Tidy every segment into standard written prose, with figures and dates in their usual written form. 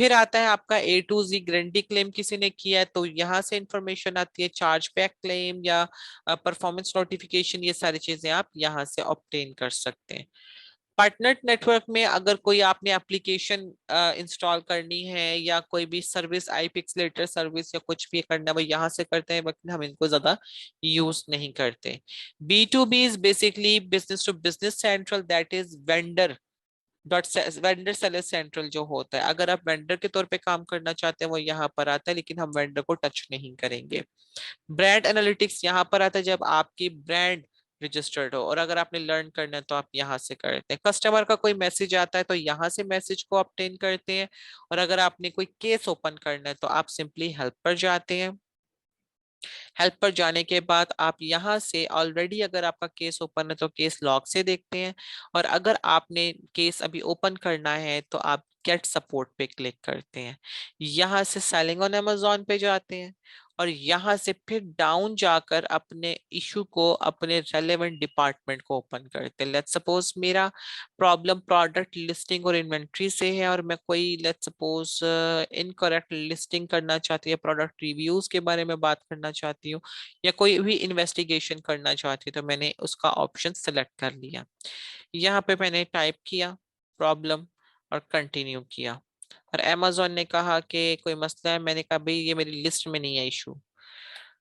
फिर आता है आपका A to Z guarantee claim किसी ने किया है तो यहाँ से इंफॉर्मेशन आती है, चार्ज बैक क्लेम या परफॉर्मेंस नोटिफिकेशन, ये सारी चीजें आप यहाँ से ऑब्टेन कर सकते हैं। पार्टनर नेटवर्क में अगर कोई आपने एप्लीकेशन इंस्टॉल करनी है या कोई भी सर्विस, आई पिक्सलेटर सर्विस या कुछ भी करना है वो यहाँ से करते हैं, लेकिन हम इनको ज्यादा यूज नहीं करते। B2B is basically business to business central, that is vendor dot vendor seller central जो होता है। अगर आप वेंडर के तौर पे काम करना चाहते हैं वो यहाँ पर आता है, लेकिन हम वेंडर को टच नहीं करेंगे। ब्रांड एनालिटिक्स यहाँ पर आता है जब आपकी ब्रांड रजिस्टर्ड हो, और अगर आपने लर्न करना है तो आप यहाँ से करते हैं। कस्टमर का कोई मैसेज आता है तो यहाँ से मैसेज को ऑब्टेन करते हैं, और अगर आपने कोई केस ओपन करना है तो आप सिंपली हेल्प पर जाते हैं। हेल्प पर जाने के बाद आप यहाँ से ऑलरेडी अगर आपका केस ओपन है तो केस लॉग से देखते हैं, और अगर आपने केस अभी ओपन करना है तो आप गेट सपोर्ट पे क्लिक करते हैं। यहाँ से सेलिंग ऑन अमेजोन पे जाते हैं, और यहाँ से फिर डाउन जाकर अपने इशू को, अपने रेलेवेंट डिपार्टमेंट को ओपन करते हैं। लेट्स सपोज मेरा प्रॉब्लम प्रोडक्ट लिस्टिंग और इन्वेंट्री से है, और मैं कोई लेट्स सपोज इनकरेक्ट लिस्टिंग करना चाहती हूँ, प्रोडक्ट रिव्यूज के बारे में बात करना चाहती हूँ, या कोई भी इन्वेस्टिगेशन करना चाहती हूँ, तो मैंने उसका ऑप्शन सेलेक्ट कर लिया। यहाँ पे मैंने टाइप किया प्रॉब्लम और कंटिन्यू किया, और अमेजोन ने कहा कि कोई मसला है, मैंने कहा भाई ये मेरी लिस्ट में नहीं है इशू।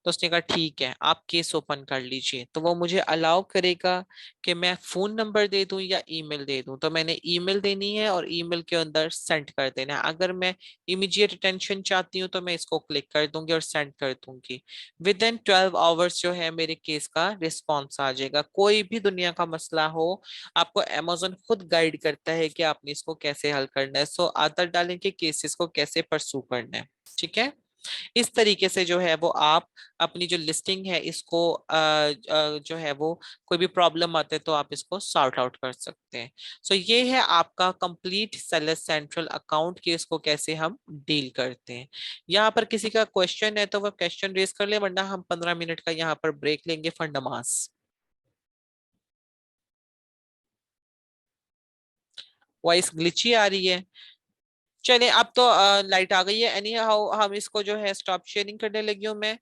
तो उसने कहा ठीक है आप केस ओपन कर लीजिए, तो वो मुझे अलाउ करेगा कि मैं फोन नंबर दे दूं या ईमेल दे दूं। तो मैंने ईमेल देनी है और ईमेल के अंदर सेंड कर देना है। अगर मैं इमीडिएट अटेंशन चाहती हूँ तो मैं इसको क्लिक कर दूंगी और सेंड कर दूंगी। विद इन 12 आवर्स जो है मेरे केस का रिस्पॉन्स आ जाएगा। कोई भी दुनिया का मसला हो, आपको अमेजोन खुद गाइड करता है कि आपने इसको कैसे हल करना है। सो आदत डालें कि केसेस को कैसे परसू करना है। ठीक है, इस तरीके से जो है वो आप अपनी जो लिस्टिंग है इसको जो है वो कोई भी प्रॉब्लम आते हैं तो आप इसको सॉर्ट आउट कर सकते हैं। सो ये है आपका कंप्लीट सेलर सेंट्रल अकाउंट की इसको कैसे हम डील करते हैं। यहाँ पर किसी का क्वेश्चन है तो वह क्वेश्चन रेज कर ले, वरना हम 15 मिनट का यहाँ पर ब्रेक लेंगे फॉर नमाज। वॉइस ग्लिची आ रही है। चलिए अब तो लाइट आ गई है। एनी हाउ हम इसको जो है स्टॉप शेयरिंग करने लगी हूँ मैं।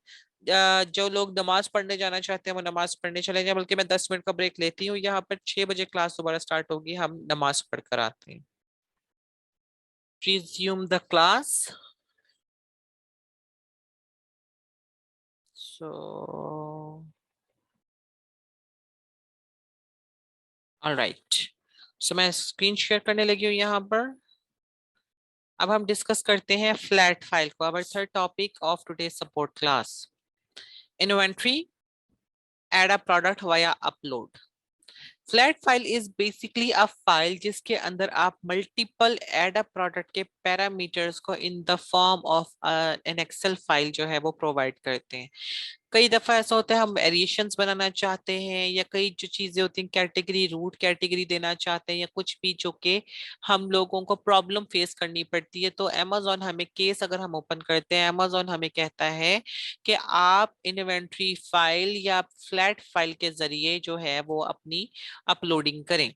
जो लोग नमाज पढ़ने जाना चाहते हैं वो नमाज पढ़ने चले जाएं, बल्कि मैं 10 मिनट का ब्रेक लेती हूँ। यहाँ पर 6 बजे क्लास दोबारा स्टार्ट होगी, हम नमाज पढ़ कर आते हैं। Resume the class. So alright, so मैं स्क्रीन शेयर करने लगी हूँ यहाँ पर। अब हम डिस्कस करते हैं फ्लैट फाइल को, our third topic of today support class. Inventory, add a product via upload. Flat file is basically a file जिसके अंदर आप मल्टीपल एड अ प्रोडक्ट के पैरामीटर्स को in the form of an excel file जो है वो provide करते हैं। कई दफा ऐसा होता है हम वेरिएशंस बनाना चाहते हैं, या कई जो चीजें होती हैं कैटेगरी, रूट कैटेगरी देना चाहते हैं, या कुछ भी जो कि हम लोगों को प्रॉब्लम फेस करनी पड़ती है। तो अमेजोन हमें केस अगर हम ओपन करते हैं, अमेजोन हमें कहता है कि आप इन्वेंट्री फाइल या फ्लैट फाइल के जरिए जो है वो अपनी अपलोडिंग करें।